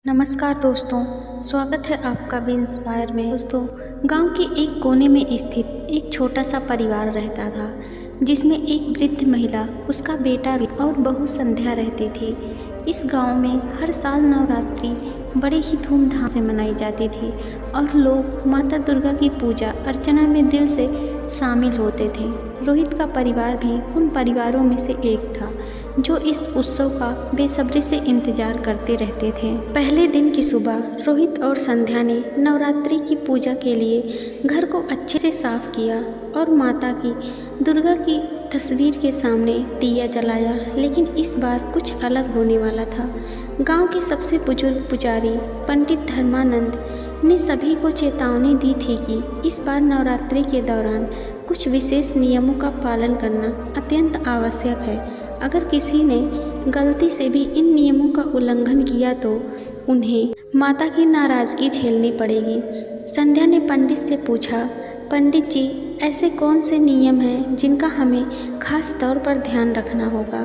नमस्कार दोस्तों, स्वागत है आपका भी इंस्पायर में। दोस्तों, गांव के एक कोने में स्थित एक छोटा सा परिवार रहता था, जिसमें एक वृद्ध महिला, उसका बेटा और बहू संध्या रहती थी। इस गांव में हर साल नवरात्रि बड़े ही धूमधाम से मनाई जाती थी और लोग माता दुर्गा की पूजा अर्चना में दिल से शामिल होते थे। रोहित का परिवार भी उन परिवारों में से एक था जो इस उत्सव का बेसब्री से इंतजार करते रहते थे। पहले दिन की सुबह रोहित और संध्या ने नवरात्रि की पूजा के लिए घर को अच्छे से साफ किया और माता की दुर्गा की तस्वीर के सामने दिया जलाया। लेकिन इस बार कुछ अलग होने वाला था। गांव के सबसे बुजुर्ग पुजारी पंडित धर्मानंद ने सभी को चेतावनी दी थी कि इस बार नवरात्रि के दौरान कुछ विशेष नियमों का पालन करना अत्यंत आवश्यक है। अगर किसी ने गलती से भी इन नियमों का उल्लंघन किया तो उन्हें माता की नाराज़गी झेलनी पड़ेगी। संध्या ने पंडित से पूछा, पंडित जी, ऐसे कौन से नियम हैं जिनका हमें खास तौर पर ध्यान रखना होगा?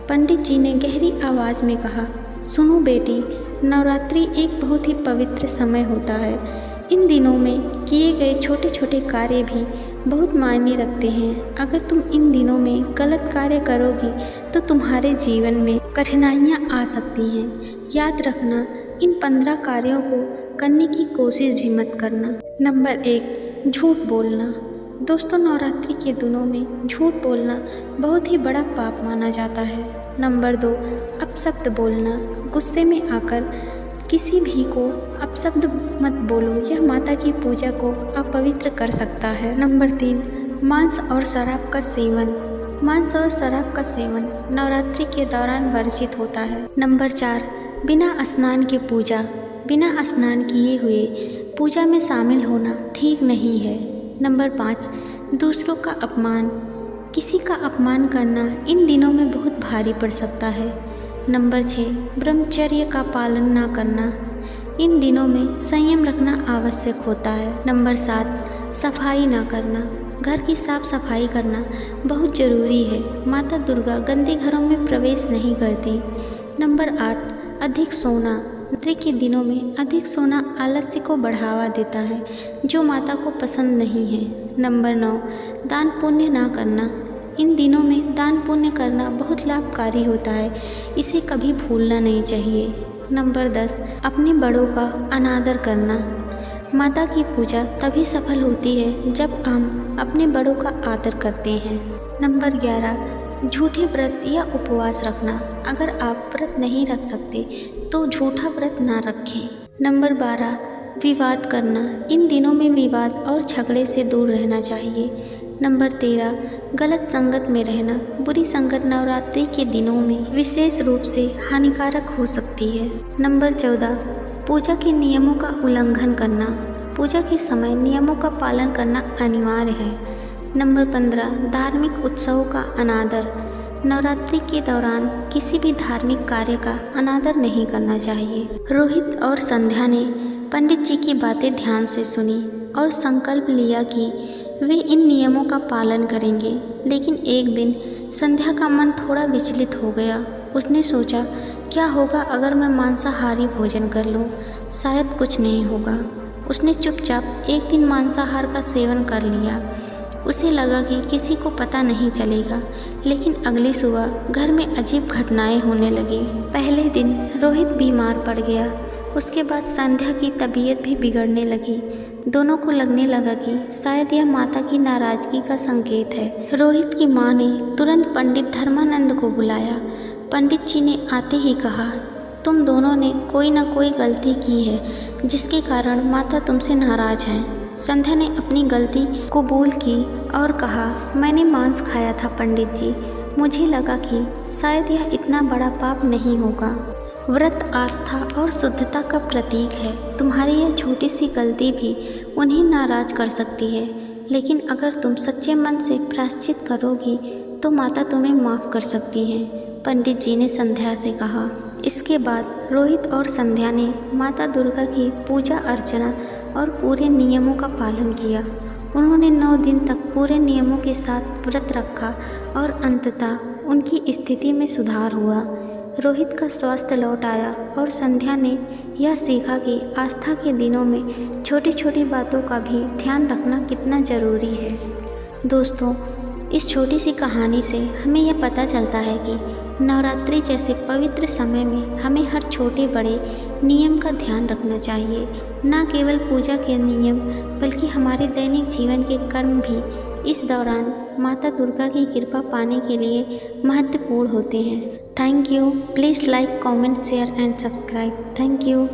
पंडित जी ने गहरी आवाज़ में कहा, सुनो बेटी, नवरात्रि एक बहुत ही पवित्र समय होता है। इन दिनों में किए गए छोटे छोटे कार्य भी बहुत मायने रखते हैं। अगर तुम इन दिनों में गलत कार्य करोगी तो तुम्हारे जीवन में कठिनाइयाँ आ सकती हैं। याद रखना, इन 15 कार्यों को करने की कोशिश भी मत करना। नंबर 1, झूठ बोलना। दोस्तों, नवरात्रि के दिनों में झूठ बोलना बहुत ही बड़ा पाप माना जाता है। नंबर 2, अपशब्द बोलना। गुस्से में आकर किसी भी को अपशब्द मत बोलो, यह माता की पूजा को अपवित्र कर सकता है। नंबर 3, मांस और शराब का सेवन। मांस और शराब का सेवन नवरात्रि के दौरान वर्जित होता है। नंबर 4, बिना स्नान के पूजा। बिना स्नान किए हुए पूजा में शामिल होना ठीक नहीं है। नंबर 5, दूसरों का अपमान। किसी का अपमान करना इन दिनों में बहुत भारी पड़ सकता है। नंबर 6, ब्रह्मचर्य का पालन ना करना। इन दिनों में संयम रखना आवश्यक होता है। नंबर 7, सफाई ना करना। घर की साफ सफाई करना बहुत ज़रूरी है। माता दुर्गा गंदे घरों में प्रवेश नहीं करती। नंबर 8, अधिक सोना। नवरात्रि के दिनों में अधिक सोना आलस्य को बढ़ावा देता है, जो माता को पसंद नहीं है। नंबर 9, दान पुण्य ना करना। इन दिनों में दान पुण्य करना बहुत लाभकारी होता है, इसे कभी भूलना नहीं चाहिए। नंबर 10, अपने बड़ों का अनादर करना। माता की पूजा तभी सफल होती है जब हम अपने बड़ों का आदर करते हैं। नंबर 11, झूठे व्रत या उपवास रखना। अगर आप व्रत नहीं रख सकते तो झूठा व्रत ना रखें। नंबर 12, विवाद करना। इन दिनों में विवाद और झगड़े से दूर रहना चाहिए। नंबर 13, गलत संगत में रहना। बुरी संगत नवरात्रि के दिनों में विशेष रूप से हानिकारक हो सकती है। नंबर 14, पूजा के नियमों का उल्लंघन करना। पूजा के समय नियमों का पालन करना अनिवार्य है। नंबर 15, धार्मिक उत्सवों का अनादर। नवरात्रि के दौरान किसी भी धार्मिक कार्य का अनादर नहीं करना चाहिए। रोहित और संध्या ने पंडित जी की बातें ध्यान से सुनी और संकल्प लिया कि वे इन नियमों का पालन करेंगे। लेकिन एक दिन संध्या का मन थोड़ा विचलित हो गया। उसने सोचा, क्या होगा अगर मैं मांसाहारी भोजन कर लूं? शायद कुछ नहीं होगा। उसने चुपचाप एक दिन मांसाहार का सेवन कर लिया। उसे लगा कि किसी को पता नहीं चलेगा। लेकिन अगली सुबह घर में अजीब घटनाएं होने लगी। पहले दिन रोहित बीमार पड़ गया। उसके बाद संध्या की तबीयत भी बिगड़ने लगी। दोनों को लगने लगा कि शायद यह माता की नाराज़गी का संकेत है। रोहित की माँ ने तुरंत पंडित धर्मानंद को बुलाया। पंडित जी ने आते ही कहा, तुम दोनों ने कोई ना कोई गलती की है जिसके कारण माता तुमसे नाराज़ हैं। संध्या ने अपनी गलती कबूल की और कहा, मैंने मांस खाया था पंडित जी। मुझे लगा कि शायद यह इतना बड़ा पाप नहीं होगा। व्रत आस्था और शुद्धता का प्रतीक है। तुम्हारी यह छोटी सी गलती भी उन्हें नाराज़ कर सकती है, लेकिन अगर तुम सच्चे मन से प्रायश्चित करोगी तो माता तुम्हें माफ़ कर सकती है, पंडित जी ने संध्या से कहा। इसके बाद रोहित और संध्या ने माता दुर्गा की पूजा अर्चना और पूरे नियमों का पालन किया। उन्होंने 9 दिन तक पूरे नियमों के साथ व्रत रखा और अंततः उनकी स्थिति में सुधार हुआ। रोहित का स्वास्थ्य लौट आया और संध्या ने यह सीखा कि आस्था के दिनों में छोटी छोटी बातों का भी ध्यान रखना कितना ज़रूरी है। दोस्तों, इस छोटी सी कहानी से हमें यह पता चलता है कि नवरात्रि जैसे पवित्र समय में हमें हर छोटे बड़े नियम का ध्यान रखना चाहिए। न केवल पूजा के नियम बल्कि हमारे दैनिक जीवन के कर्म भी इस दौरान माता दुर्गा की कृपा पाने के लिए महत्वपूर्ण होते हैं। Thank you. Please like, comment, share and subscribe. Thank you.